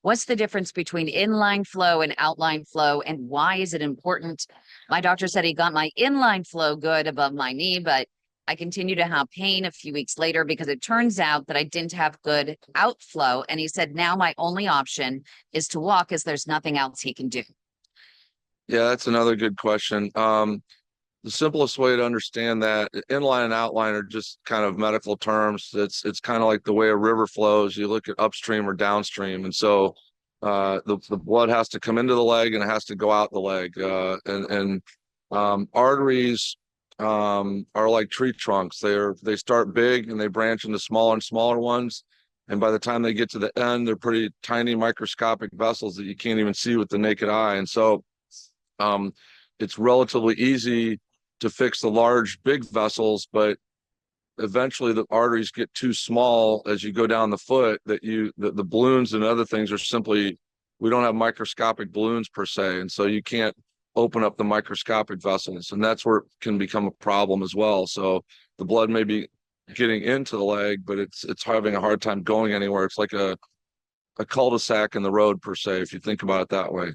What's the difference between inline flow and outline flow, and why is it important? My doctor said he got my inline flow good above my knee, but I continue to have pain a few weeks later because it turns out that I didn't have good outflow. And he said, now my only option is to walk, as there's nothing else he can do. Yeah, that's another good question. The simplest way to understand that, inline and outline are just kind of medical terms. It's kind of like the way a river flows. You look at upstream or downstream, and so the blood has to come into the leg and it has to go out the leg. Arteries are like tree trunks. They start big and they branch into smaller and smaller ones. And by the time they get to the end, they're pretty tiny microscopic vessels that you can't even see with the naked eye. And so it's relatively easy to fix the large, big vessels, but eventually the arteries get too small as you go down the foot that the balloons and other things are simply, we don't have microscopic balloons per se. And so you can't open up the microscopic vessels, and that's where it can become a problem as well. So the blood may be getting into the leg, but it's having a hard time going anywhere. It's like a cul-de-sac in the road per se, if you think about it that way.